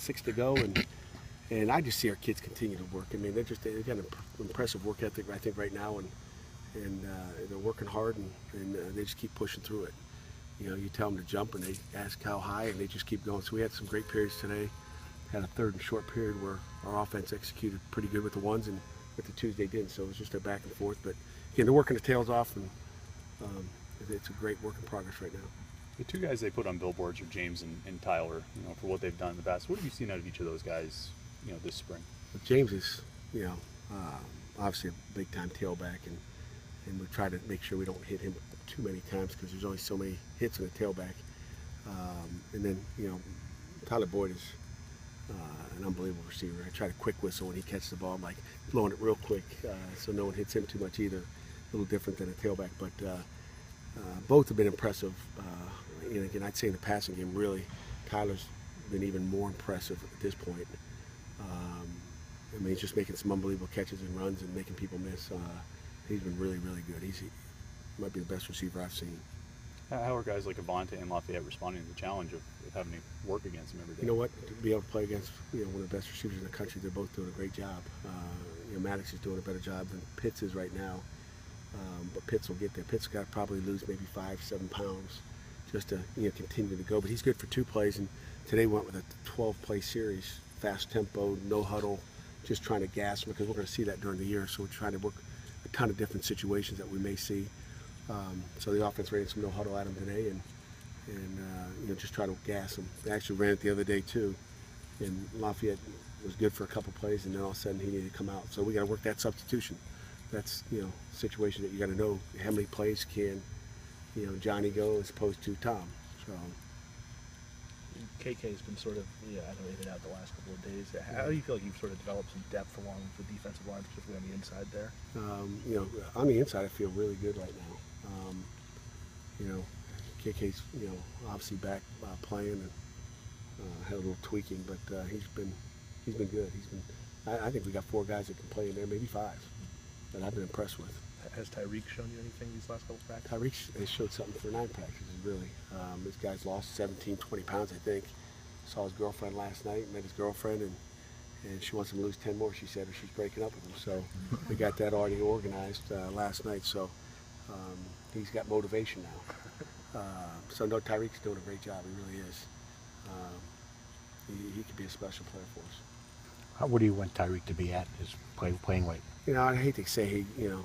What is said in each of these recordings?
about 6 to go, and I just see our kids continue to work. I mean, they've got an impressive work ethic, I think, right now, and they're working hard, and they just keep pushing through it. You know, you tell them to jump, and they ask how high, and they just keep going. So we had some great periods today. Had a third and short period where our offense executed pretty good with the ones, and with the twos they didn't. So it was just a back and forth. But again, they're working their tails off, and it's a great work in progress right now. The two guys they put on billboards are James and Tyler, you know, for what they've done in the past. What have you seen out of each of those guys, you know, this spring? But James is, you know, obviously a big-time tailback, and we try to make sure we don't hit him too many times because there's only so many hits in a tailback. And then, you know, Tyler Boyd is an unbelievable receiver. I try to quick whistle when he catches the ball. I'm like blowing it real quick so no one hits him too much either. A little different than a tailback, but both have been impressive. You know, again, I'd say in the passing game, really, Tyler's been even more impressive at this point. I mean, he's just making some unbelievable catches and runs and making people miss. He's been really, really good. He might be the best receiver I've seen. How are guys like Avante and Lafayette responding to the challenge of having to work against him every day? You know what? To be able to play against, you know, one of the best receivers in the country, they're both doing a great job. You know, Maddox is doing a better job than Pitts is right now, but Pitts will get there. Pitts got to probably lose maybe 5-7 pounds just to, you know, continue to go. But he's good for 2 plays, and today went with a 12-play series, fast tempo, no huddle, just trying to gas him because we're going to see that during the year. So we're trying to work a ton of different situations that we may see. So the offense ran some no huddle at him today, and you know, just try to gas him. They actually ran it the other day too, and Lafayette was good for a couple plays, and then all of a sudden he needed to come out. So we got to work that substitution. That's, you know, a situation that you got to know how many plays can, you know, Johnny go as opposed to Tom. So KK's been sort of, yeah, I know, in and out the last couple of days. How do you feel like you've sort of developed some depth along the defensive line, particularly on the inside there? You know, on the inside, I feel really good right now. You know, KK's, you know, obviously back playing and had a little tweaking, but he's been good. I think we got 4 guys that can play in there, maybe 5, that I've been impressed with. Has Tyreek shown you anything these last couple of practices? Tyreek has showed something for 9 practices, really. This guy's lost 17, 20 pounds, I think. Saw his girlfriend last night, met his girlfriend, and she wants him to lose 10 more, she said, or she's breaking up with him. So we got that already organized last night. So he's got motivation now. So no, Tyreek's doing a great job. He really is. He could be a special player for us. What do you want Tyreek to be at his playing weight? You know, I hate to say you know,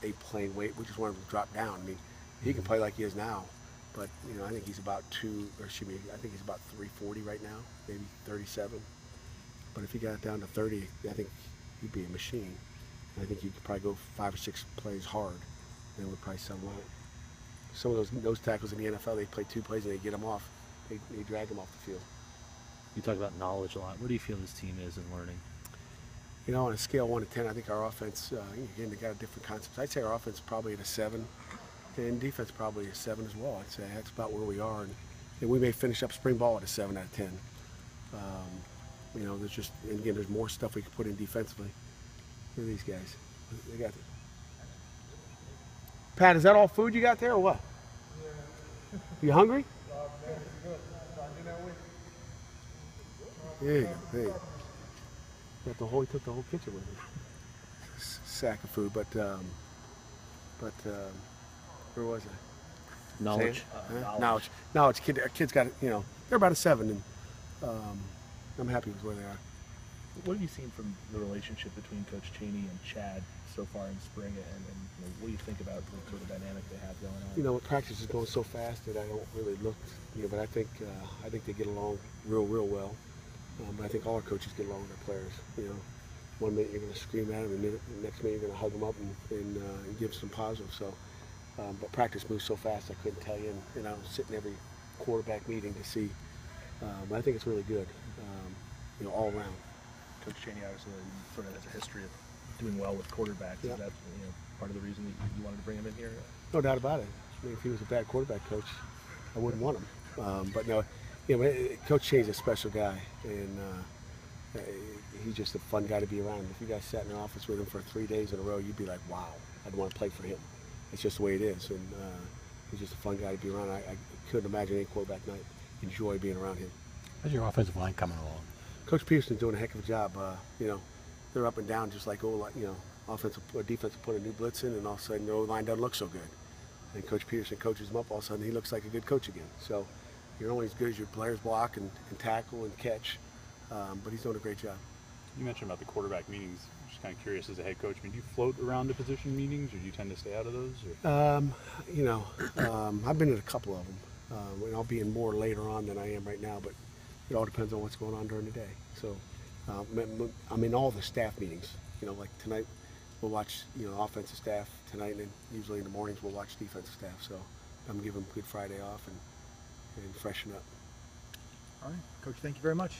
a playing weight. We just want him to drop down. I mean, he can play like he is now, but you know, I think he's about I think he's about 340 right now, maybe 37. But if he got it down to 30, I think he'd be a machine. I think he could probably go 5 or 6 plays hard, and it would probably sell out. Some of those nose tackles in the NFL, they play 2 plays and they get them off. They drag them off the field. You talk about knowledge a lot. Where do you feel this team is in learning? You know, on a scale of 1 to 10, I think our offense, again, they got a different concepts. I'd say our offense is probably at a 7, and defense probably a 7 as well. I'd say that's about where we are, and we may finish up spring ball at a 7 out of 10. You know, there's just, and again, there's more stuff we could put in defensively. Look at these guys. They got it. Pat, is that all food you got there or what? Yeah. You hungry? There you go. There you go. He took the whole kitchen with him. Sack of food, but where was I? Knowledge. Knowledge. Kids got, you know, they're about a 7, and I'm happy with where they are. What have you seen from the relationship between Coach Chaney and Chad so far in spring, and you know, what do you think about the sort of dynamic they have going on? You know, practice is going so fast that I don't really look, you know, but I think they get along real well. But I think all our coaches get along with their players. You know, one minute you're going to scream at them, and the next minute you're going to hug them up and give some positive. So, but practice moves so fast, I couldn't tell you. And I don't sit in every quarterback meeting to see. But I think it's really good, you know, all around. Coach Chaney obviously sort of has a history of doing well with quarterbacks. Yeah. Is that, you know, part of the reason that you wanted to bring him in here? No doubt about it. I mean, if he was a bad quarterback coach, I wouldn't want him. But no, you know, Coach Chaney's a special guy, and he's just a fun guy to be around. If you guys sat in the office with him for 3 days in a row, you'd be like, wow, I'd want to play for him. It's just the way it is, and he's just a fun guy to be around. I couldn't imagine any quarterback night enjoy being around him. How's your offensive line coming along? Coach Peterson's doing a heck of a job. You know, they're up and down just like offensive or defensive put a new blitz in, and all of a sudden their O-line doesn't look so good. And Coach Peterson coaches them up. All of a sudden he looks like a good coach again. So you're only as good as your players block and tackle and catch. But he's doing a great job. You mentioned about the quarterback meetings. I'm just kind of curious as a head coach. I mean, do you float around the position meetings, or do you tend to stay out of those? Or? You know, I've been in a couple of them, and I'll be in more later on than I am right now. But it all depends on what's going on during the day. So I'm in all the staff meetings. You know, like tonight we'll watch offensive staff tonight, and then usually in the mornings we'll watch defensive staff. So I'm giving them Good Friday off and freshen up. All right, Coach. Thank you very much.